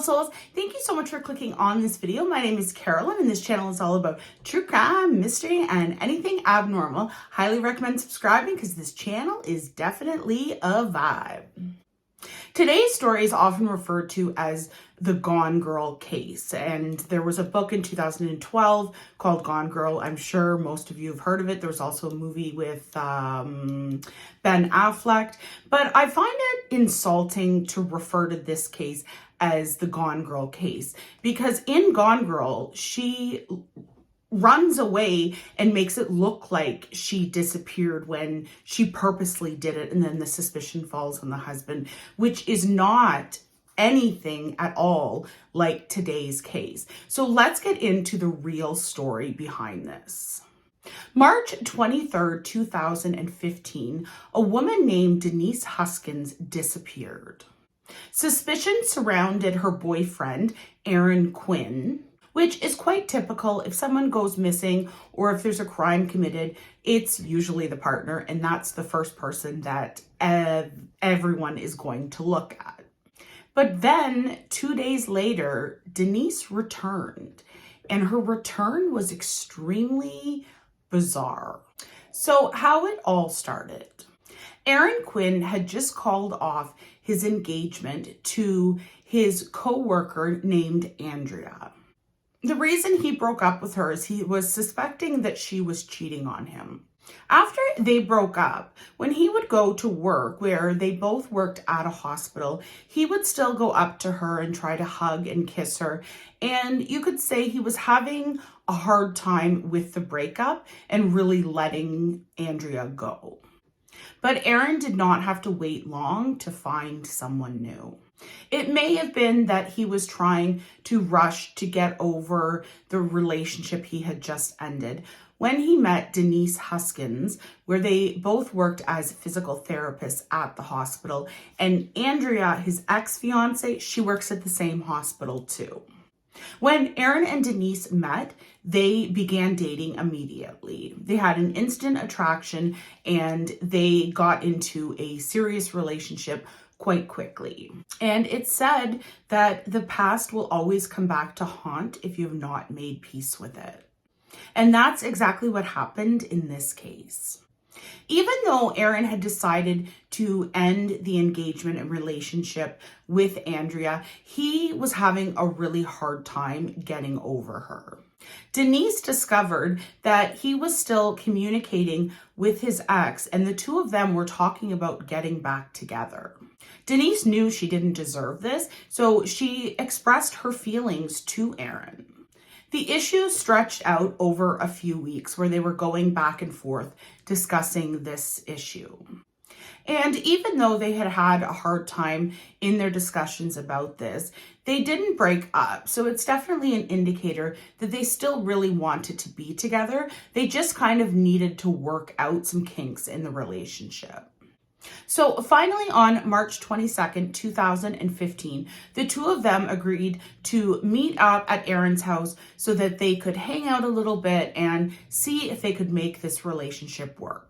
souls. Thank you so much for clicking on this video. My name is Carolyn and this channel is all about true crime, mystery, and anything abnormal. Highly recommend subscribing because this channel is definitely a vibe. Today's story is often referred to as the Gone Girl case, and there was a book in 2012 called Gone Girl. I'm sure most of you have heard of it. There was also a movie with Ben Affleck, but I find it insulting to refer to this case as the Gone Girl case because in Gone Girl, she runs away and makes it look like she disappeared when she purposely did it, and then the suspicion falls on the husband, which is not anything at all like today's case. So let's get into the real story behind this. March 23rd, 2015, a woman named Denise Huskins disappeared. Suspicion surrounded her boyfriend, Aaron Quinn, which is quite typical. If someone goes missing or if there's a crime committed, it's usually the partner, and that's the first person that everyone is going to look at. But then 2 days later, Denise returned, and her return was extremely bizarre. So how it all started. Aaron Quinn had just called off his engagement to his co-worker named Andrea. The reason he broke up with her is he was suspecting that she was cheating on him. After they broke up, when he would go to work, where they both worked at a hospital, he would still go up to her and try to hug and kiss her. And you could say he was having a hard time with the breakup and really letting Andrea go. But Aaron did not have to wait long to find someone new. It may have been that he was trying to rush to get over the relationship he had just ended when he met Denise Huskins, where they both worked as physical therapists at the hospital. And Andrea, his ex-fiance, she works at the same hospital too. When Aaron and Denise met, they began dating immediately. They had an instant attraction and they got into a serious relationship quite quickly. And it's said that the past will always come back to haunt if you have not made peace with it. And that's exactly what happened in this case. Even though Aaron had decided to end the engagement and relationship with Andrea, he was having a really hard time getting over her. Denise discovered that he was still communicating with his ex, and the two of them were talking about getting back together. Denise knew she didn't deserve this, so she expressed her feelings to Aaron. The issue stretched out over a few weeks where they were going back and forth discussing this issue. And even though they had had a hard time in their discussions about this, they didn't break up. So it's definitely an indicator that they still really wanted to be together. They just kind of needed to work out some kinks in the relationship. So finally on March 22nd, 2015, the two of them agreed to meet up at Aaron's house so that they could hang out a little bit and see if they could make this relationship work.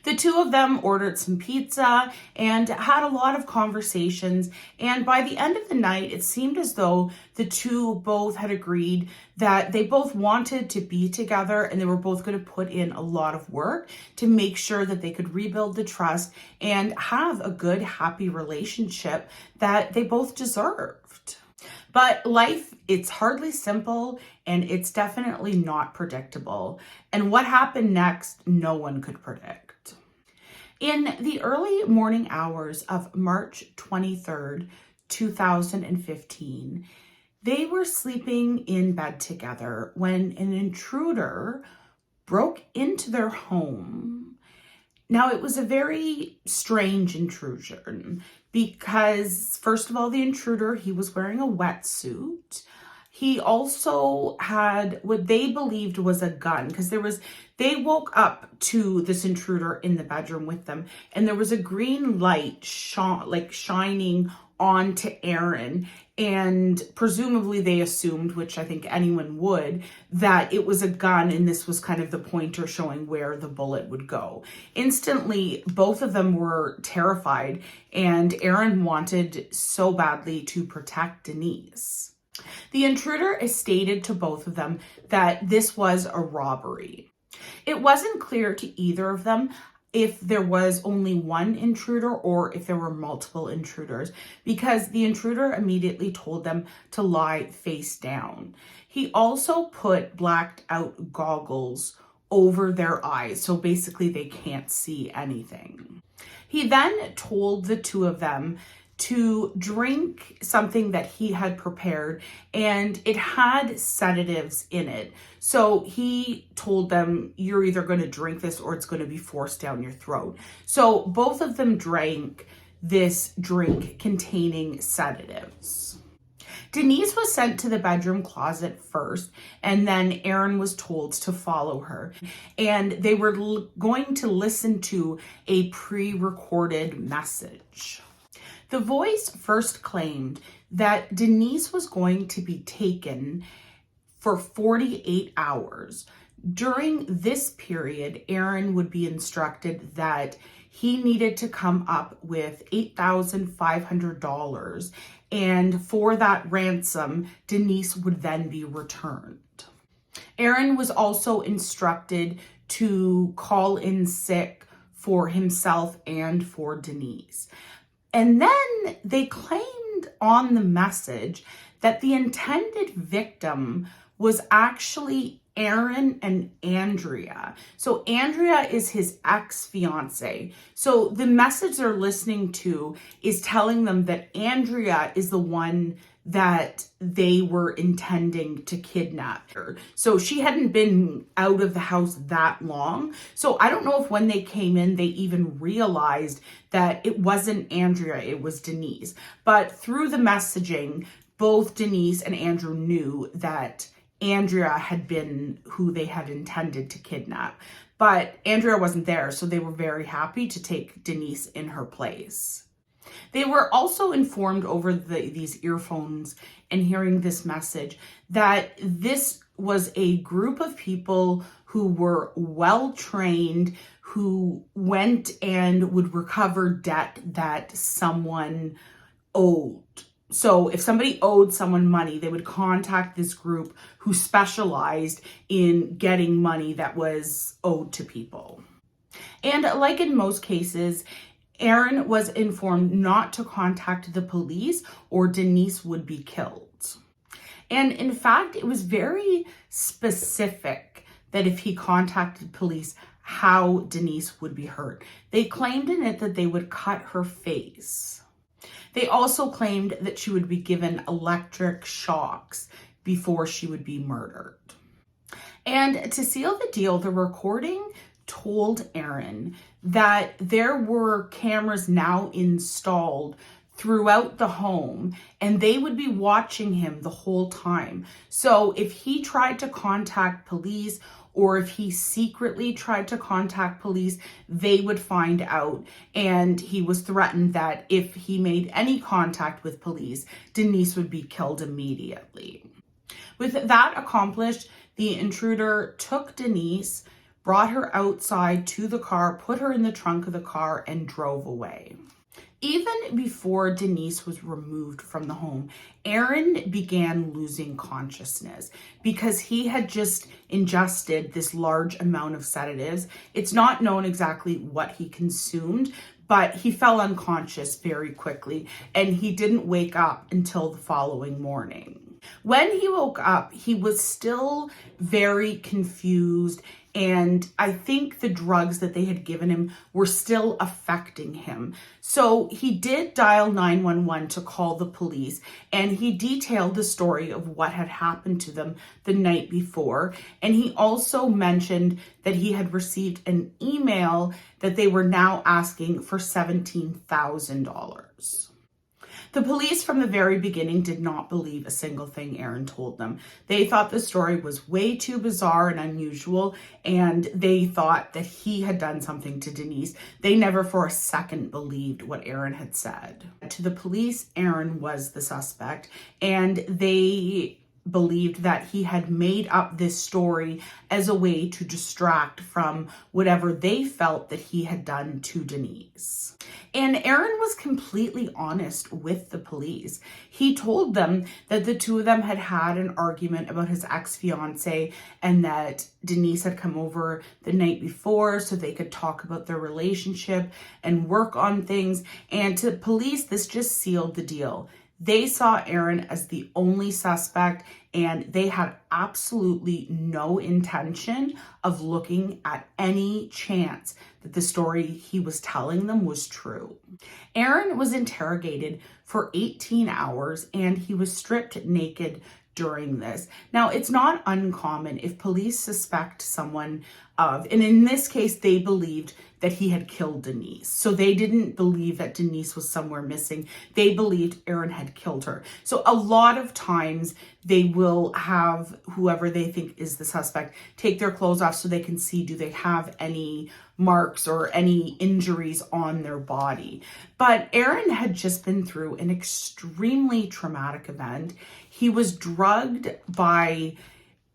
The two of them ordered some pizza and had a lot of conversations. And by the end of the night, it seemed as though the two both had agreed that they both wanted to be together and they were both going to put in a lot of work to make sure that they could rebuild the trust and have a good, happy relationship that they both deserved. But life, it's hardly simple and it's definitely not predictable. And what happened next, no one could predict. In the early morning hours of March 23rd, 2015, they were sleeping in bed together when an intruder broke into their home. Now, it was a very strange intrusion because, first of all, the intruder, he was wearing a wetsuit. He also had what they believed was a gun because they woke up to this intruder in the bedroom with them, and there was a green light shining onto Aaron, And presumably they assumed, which I think anyone would, that it was a gun and this was kind of the pointer showing where the bullet would go. Instantly, both of them were terrified, and Aaron wanted so badly to protect Denise. The intruder stated to both of them that this was a robbery. It wasn't clear to either of them if there was only one intruder or if there were multiple intruders, because the intruder immediately told them to lie face down. He also put blacked out goggles over their eyes, so basically they can't see anything. He then told the two of them to drink something that he had prepared, and it had sedatives in it. So he told them, you're either going to drink this or it's going to be forced down your throat. So both of them drank this drink containing sedatives. Denise was sent to the bedroom closet first, and then Aaron was told to follow her. And they were going to listen to a pre-recorded message. The voice first claimed that Denise was going to be taken for 48 hours. During this period, Aaron would be instructed that he needed to come up with $8,500, and for that ransom, Denise would then be returned. Aaron was also instructed to call in sick for himself and for Denise. And then they claimed on the message that the intended victim was actually Aaron and Andrea. So Andrea is his ex-fiance. So the message they're listening to is telling them that Andrea is the one that they were intending to kidnap her. So she hadn't been out of the house that long. So I don't know if when they came in, they even realized that it wasn't Andrea, it was Denise. But through the messaging, both Denise and Andrew knew that Andrea had been who they had intended to kidnap. But Andrea wasn't there, so they were very happy to take Denise in her place. They were also informed over these earphones and hearing this message that this was a group of people who were well-trained, who went and would recover debt that someone owed. So if somebody owed someone money, they would contact this group who specialized in getting money that was owed to people. And like in most cases, Aaron was informed not to contact the police or Denise would be killed. And in fact, it was very specific that if he contacted police, how Denise would be hurt. They claimed in it that they would cut her face. They also claimed that she would be given electric shocks before she would be murdered. And to seal the deal, the recording told Aaron that there were cameras now installed throughout the home and they would be watching him the whole time. So if he tried to contact police or if he secretly tried to contact police, they would find out. And he was threatened that if he made any contact with police, Denise would be killed immediately. With that accomplished, the intruder took Denise, brought her outside to the car, put her in the trunk of the car, and drove away. Even before Denise was removed from the home, Aaron began losing consciousness because he had just ingested this large amount of sedatives. It's not known exactly what he consumed, but he fell unconscious very quickly and he didn't wake up until the following morning. When he woke up, he was still very confused, and I think the drugs that they had given him were still affecting him. So he did dial 911 to call the police, and he detailed the story of what had happened to them the night before. And he also mentioned that he had received an email that they were now asking for $17,000. The police from the very beginning did not believe a single thing Aaron told them. They thought the story was way too bizarre and unusual, and they thought that he had done something to Denise. They never for a second believed what Aaron had said. To the police, Aaron was the suspect, and they believed that he had made up this story as a way to distract from whatever they felt that he had done to Denise. And Aaron was completely honest with the police. He told them that the two of them had had an argument about his ex-fiance and that Denise had come over the night before so they could talk about their relationship and work on things. And to police, this just sealed the deal. They saw Aaron as the only suspect, and they had absolutely no intention of looking at any chance that the story he was telling them was true. Aaron was interrogated for 18 hours, and he was stripped naked during this. Now, it's not uncommon if police suspect someone of, and in this case, they believed that he had killed Denise. So they didn't believe that Denise was somewhere missing. They believed Aaron had killed her. So a lot of times they will have whoever they think is the suspect take their clothes off so they can see, do they have any marks or any injuries on their body. But Aaron had just been through an extremely traumatic event. He was drugged by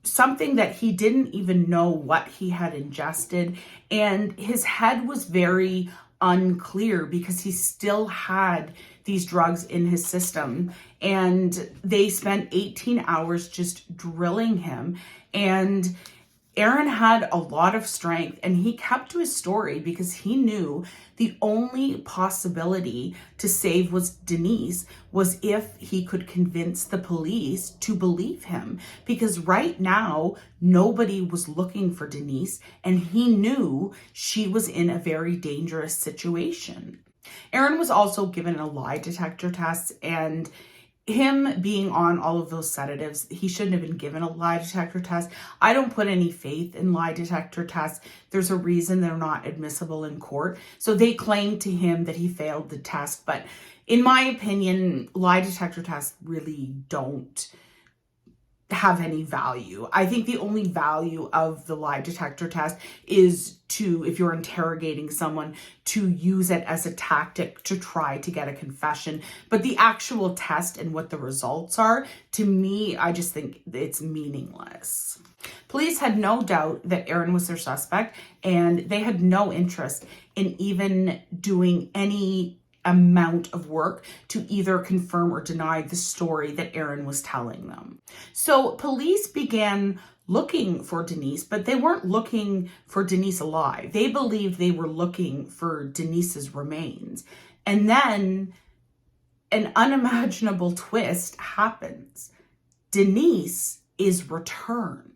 something that he didn't even know what he had ingested, and his head was very unclear because he still had these drugs in his system. And they spent 18 hours just drilling him, and Aaron had a lot of strength, and he kept to his story because he knew the only possibility to save Denise was if he could convince the police to believe him. Because right now, nobody was looking for Denise, and he knew she was in a very dangerous situation. Aaron was also given a lie detector test, and him being on all of those sedatives, he shouldn't have been given a lie detector test. I don't put any faith in lie detector tests. There's a reason they're not admissible in court. So they claimed to him that he failed the test. But in my opinion, lie detector tests really don't have any value. I think the only value of the lie detector test is to, if you're interrogating someone, to use it as a tactic to try to get a confession. But the actual test and what the results are, to me, I just think it's meaningless. Police had no doubt that Aaron was their suspect, and they had no interest in even doing any amount of work to either confirm or deny the story that Aaron was telling them. So police began looking for Denise, but they weren't looking for Denise alive. They believed they were looking for Denise's remains. And then an unimaginable twist happens. Denise is returned.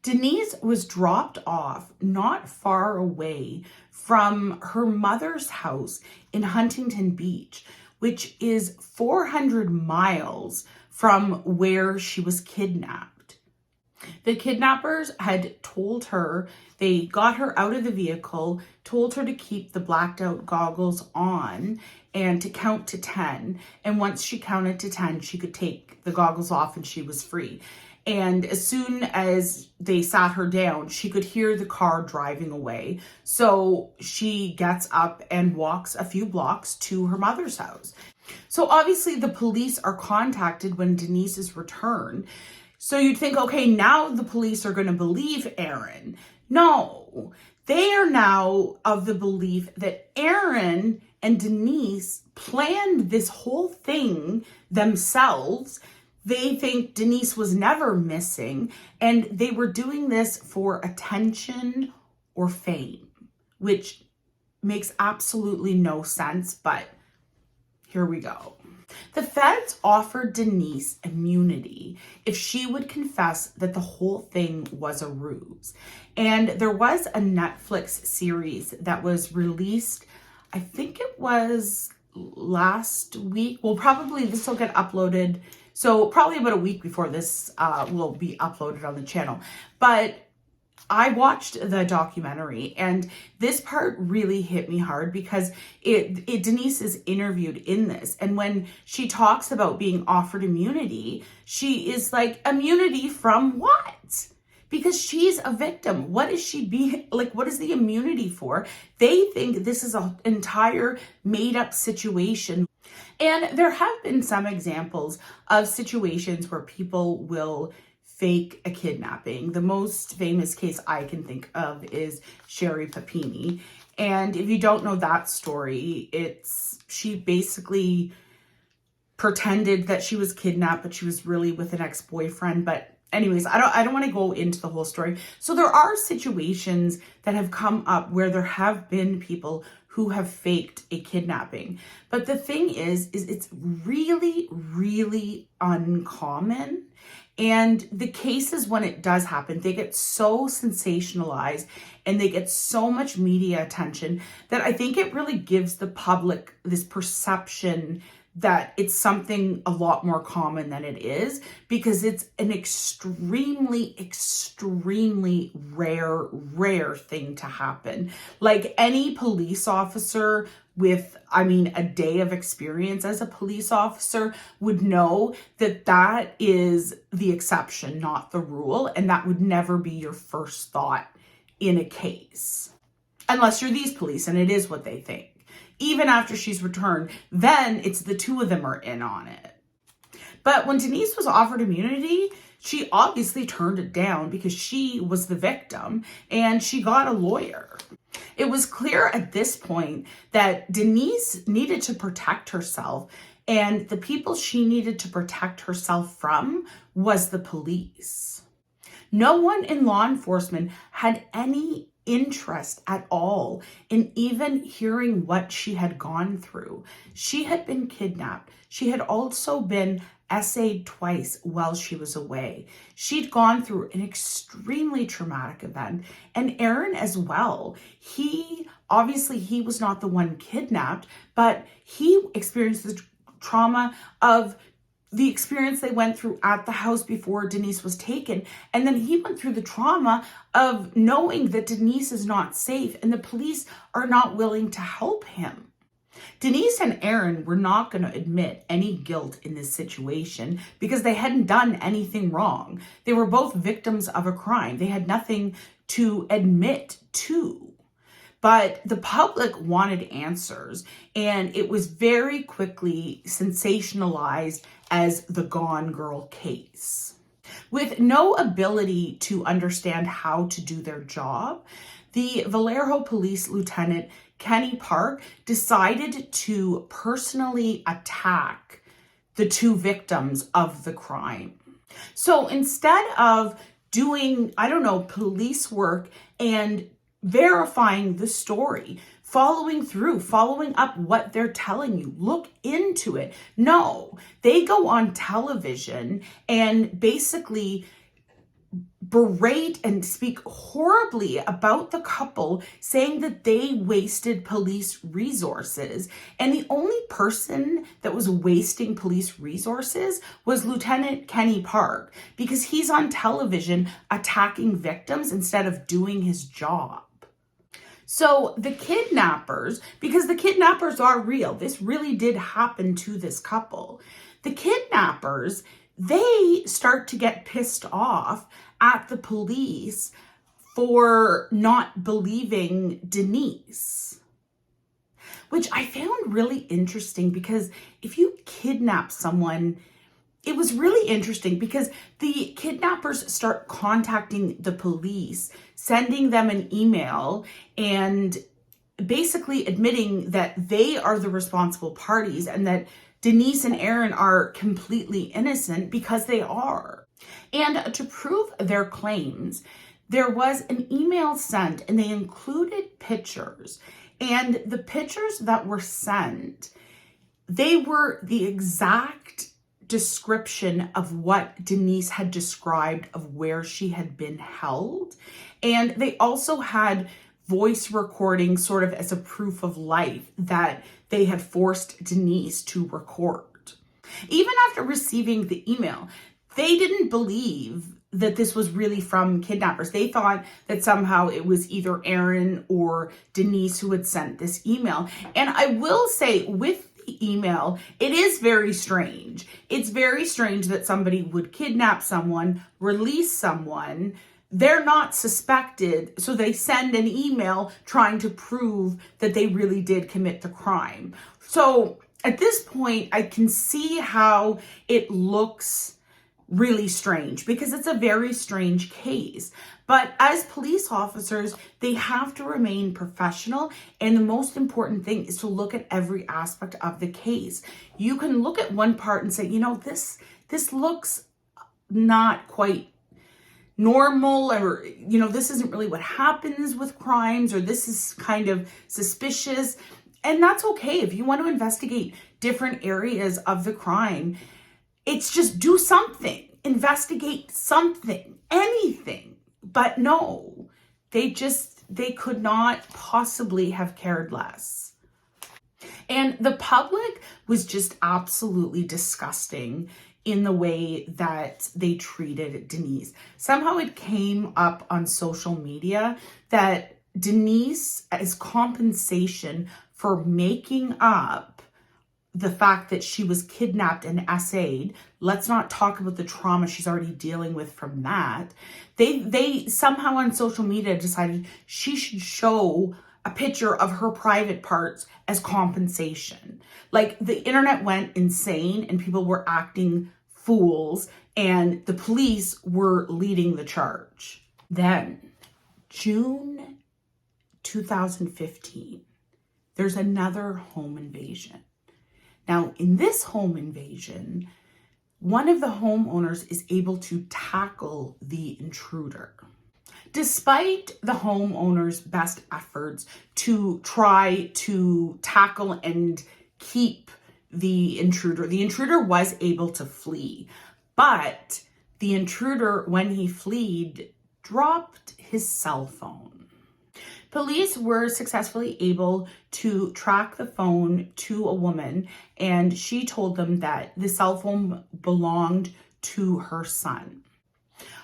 Denise was dropped off not far away from her mother's house in Huntington Beach, which is 400 miles from where she was kidnapped. The kidnappers had told her, they got her out of the vehicle, told her to keep the blacked out goggles on and to count to 10. And once she counted to 10, she could take the goggles off and she was free. And as soon as they sat her down, she could hear the car driving away. So she gets up and walks a few blocks to her mother's house. So obviously the police are contacted when Denise is returned. So you'd think, okay, now the police are going to believe Aaron. No, they are now of the belief that Aaron and Denise planned this whole thing themselves. They think Denise was never missing, and they were doing this for attention or fame, which makes absolutely no sense, but here we go. The feds offered Denise immunity if she would confess that the whole thing was a ruse. And there was a Netflix series that was released, I think it was last week. Well, probably this will get uploaded. So probably about a week before this will be uploaded on the channel. But I watched the documentary, and this part really hit me hard because Denise is interviewed in this. And when she talks about being offered immunity, she is like, immunity from what? Because she's a victim. What is she being, like, what is the immunity for? They think this is an entire made up situation. And there have been some examples of situations where people will fake a kidnapping. The most famous case I can think of is Sherry Papini. And if you don't know that story, she basically pretended that she was kidnapped, but she was really with an ex-boyfriend. But anyways, I don't want to go into the whole story. So there are situations that have come up where there have been people who have faked a kidnapping. But the thing is it's really, really uncommon. And the cases, when it does happen, they get so sensationalized and they get so much media attention that I think it really gives the public this perception that it's something a lot more common than it is, because it's an extremely, extremely rare thing to happen. Like any police officer with, a day of experience as a police officer would know that that is the exception, not the rule. And that would never be your first thought in a case, unless you're these police and it is what they think. Even after she's returned, then it's the two of them are in on it. But when Denise was offered immunity, she obviously turned it down because she was the victim and she got a lawyer. It was clear at this point that Denise needed to protect herself, and the people she needed to protect herself from was the police. No one in law enforcement had any interest at all in even hearing what she had gone through. She had been kidnapped. She had also been essayed twice while she was away. She'd gone through an extremely traumatic event, and Aaron as well. He was not the one kidnapped, but he experienced the trauma of the experience they went through at the house before Denise was taken. And then he went through the trauma of knowing that Denise is not safe and the police are not willing to help him. Denise and Aaron were not going to admit any guilt in this situation because they hadn't done anything wrong. They were both victims of a crime. They had nothing to admit to. But the public wanted answers, and it was very quickly sensationalized as the Gone Girl case. With no ability to understand how to do their job, the Vallejo Police Lieutenant Kenny Park decided to personally attack the two victims of the crime. So instead of doing, police work and verifying the story, following up what they're telling you, look into it. No, they go on television and basically berate and speak horribly about the couple, saying that they wasted police resources. And the only person that was wasting police resources was Lieutenant Kenny Park, because he's on television attacking victims instead of doing his job. So the kidnappers, because the kidnappers are real, this really did happen to this couple. The kidnappers, they start to get pissed off at the police for not believing Denise, which I found really interesting, because if you kidnap someone, it was really interesting because the kidnappers start contacting the police, sending them an email and basically admitting that they are the responsible parties and that Denise and Aaron are completely innocent, because they are. And to prove their claims, there was an email sent and they included pictures. And the pictures that were sent, they were the exact description of what Denise had described of where she had been held. And they also had voice recording sort of as a proof of life that they had forced Denise to record. Even after receiving the email, They didn't believe that this was really from kidnappers. They thought that somehow it was either Aaron or Denise who had sent this email. And I will say, with the email, it is very strange. It's very strange that somebody would kidnap someone, release someone. They're not suspected, so they send an email trying to prove that they really did commit the crime. So at this point, I can see how it looks really strange, because it's a very strange case. But as police officers, they have to remain professional, and the most important thing is to look at every aspect of the case. You can look at one part and say, you know, this looks not quite normal, or, you know, this isn't really what happens with crimes, or this is kind of suspicious. And that's okay. If you want to investigate different areas of the crime, it's just do something, investigate something, anything. But no, they could not possibly have cared less. And the public was just absolutely disgusting in the way that they treated Denise. Somehow it came up on social media that Denise, as compensation for making up the fact that she was kidnapped and SA'd, let's not talk about the trauma she's already dealing with from that. They somehow on social media decided she should show a picture of her private parts as compensation. Like, the internet went insane and people were acting fools, and the police were leading the charge. Then, June 2015, there's another home invasion. Now, in this home invasion, one of the homeowners is able to tackle the intruder. Despite the homeowner's best efforts to try to tackle and keep the intruder was able to flee. But the intruder, when he fled, dropped his cell phone. Police were successfully able to track the phone to a woman, and she told them that the cell phone belonged to her son.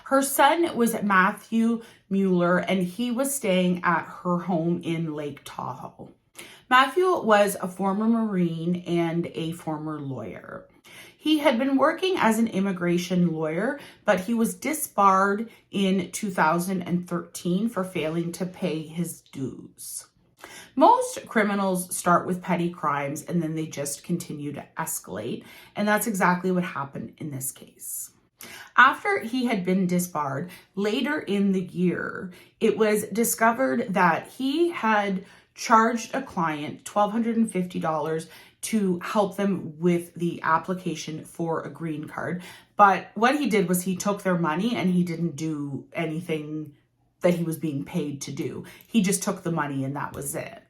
Her son was Matthew Mueller, and he was staying at her home in Lake Tahoe. Matthew was a former Marine and a former lawyer. He had been working as an immigration lawyer, but he was disbarred in 2013 for failing to pay his dues. Most criminals start with petty crimes and then they just continue to escalate, and that's exactly what happened in this case. After he had been disbarred, later in the year, it was discovered that he had charged a client $1,250 to help them with the application for a green card. But what he did was he took their money and he didn't do anything that he was being paid to do. He just took the money and that was it.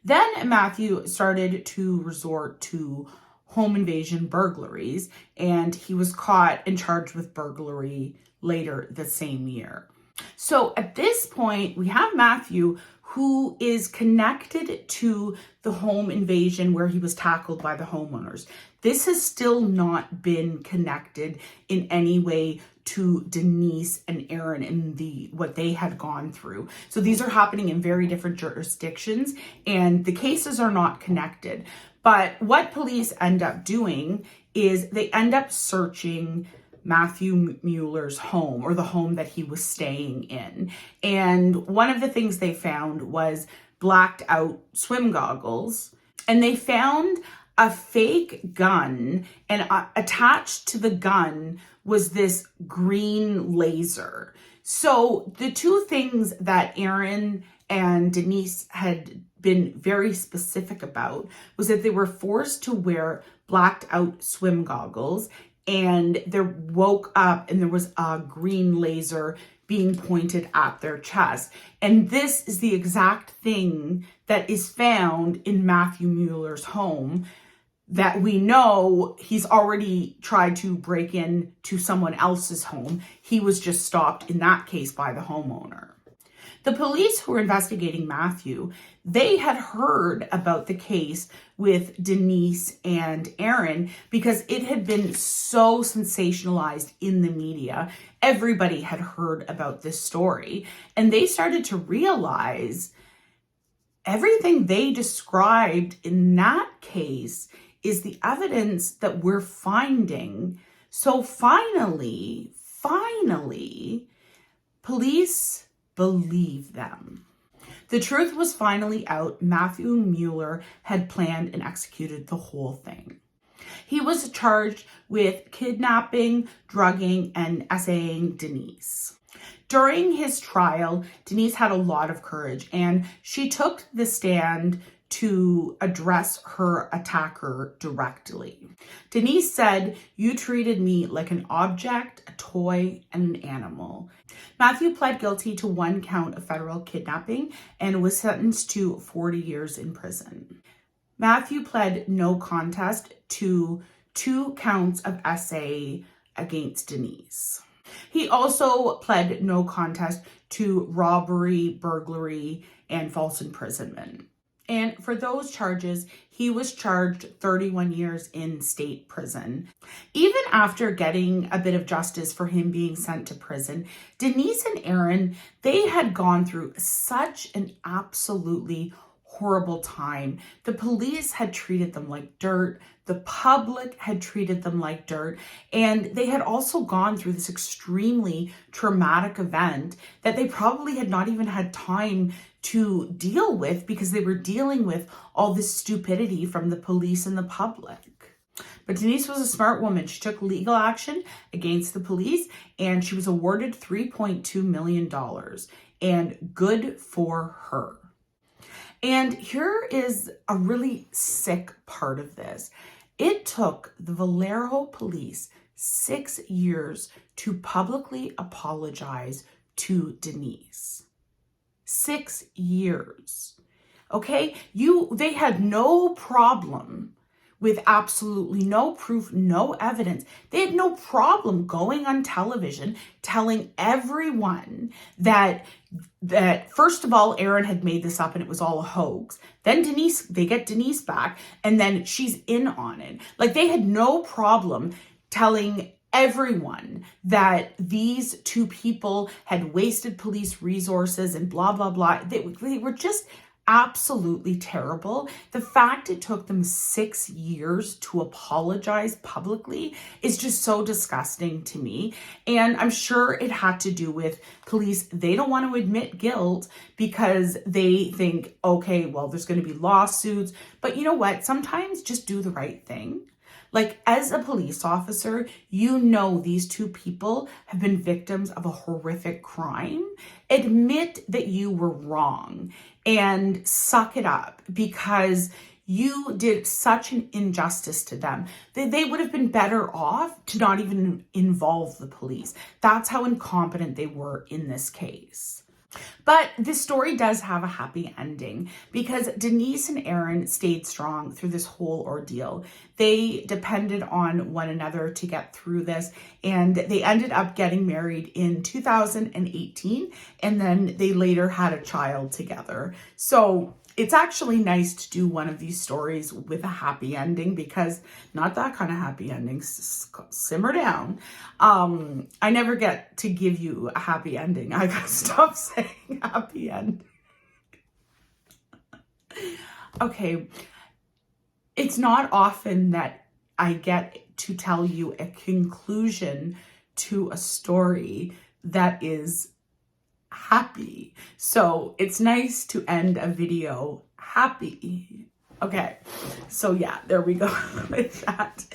Then Matthew started to resort to home invasion burglaries, and he was caught and charged with burglary later the same year. So at this point, we have Matthew, who is connected to the home invasion where he was tackled by the homeowners. This has still not been connected in any way to Denise and Aaron and what they had gone through. So these are happening in very different jurisdictions, and the cases are not connected. But what police end up doing is they end up searching Matthew Mueller's home, or the home that he was staying in. And one of the things they found was blacked out swim goggles. And they found a fake gun, and attached to the gun was this green laser. So the two things that Aaron and Denise had been very specific about was that they were forced to wear blacked out swim goggles, and they woke up and there was a green laser being pointed at their chest. And this is the exact thing that is found in Matthew Mueller's home, that we know he's already tried to break in to someone else's home. He was just stopped in that case by the homeowner. The police who were investigating Matthew, they had heard about the case with Denise and Aaron because it had been so sensationalized in the media. Everybody had heard about this story, and they started to realize everything they described in that case is the evidence that we're finding. So finally, police believe them. The truth was finally out. Matthew Mueller had planned and executed the whole thing. He was charged with kidnapping, drugging, and essaying Denise. During his trial, Denise had a lot of courage, and she took the stand to address her attacker directly. Denise said, "You treated me like an object, a toy, and an animal." Matthew pled guilty to 1 count of federal kidnapping and was sentenced to 40 years in prison. Matthew pled no contest to 2 counts of essay against Denise. He also pled no contest to robbery, burglary, and false imprisonment. And for those charges, he was charged 31 years in state prison. Even after getting a bit of justice for him being sent to prison, Denise and Aaron, they had gone through such an absolutely horrible time. The police had treated them like dirt. The public had treated them like dirt. And they had also gone through this extremely traumatic event that they probably had not even had time to deal with because they were dealing with all this stupidity from the police and the public. But Denise was a smart woman. She took legal action against the police and she was awarded $3.2 million. And good for her. And here is a really sick part of this. It took the Vallejo police 6 years to publicly apologize to Denise. 6 years. Okay? They had no problem with absolutely no proof, no evidence. They had no problem going on television telling everyone that first of all, Aaron had made this up and it was all a hoax. Then they get Denise back and then she's in on it. Like they had no problem telling everyone that these 2 people had wasted police resources and blah, blah, blah. They were just absolutely terrible. The fact it took them 6 years to apologize publicly is just so disgusting to me. And I'm sure it had to do with police. They don't want to admit guilt because they think, okay, well, there's going to be lawsuits. But you know what? Sometimes just do the right thing. Like as a police officer, you know these 2 people have been victims of a horrific crime. Admit that you were wrong and suck it up because you did such an injustice to them. They would have been better off to not even involve the police. That's how incompetent they were in this case. But this story does have a happy ending because Denise and Aaron stayed strong through this whole ordeal. They depended on one another to get through this, and they ended up getting married in 2018, and then they later had a child together. So it's actually nice to do one of these stories with a happy ending because not that kind of happy ending. Simmer down. I never get to give you a happy ending. I gotta stop saying happy ending. Okay. It's not often that I get to tell you a conclusion to a story that is happy. So it's nice to end a video happy. Okay, so yeah, there we go with that.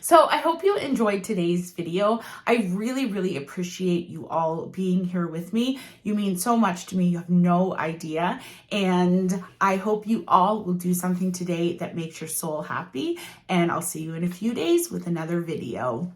So I hope you enjoyed today's video. I really, really appreciate you all being here with me. You mean so much to me, you have no idea. And I hope you all will do something today that makes your soul happy. And I'll see you in a few days with another video.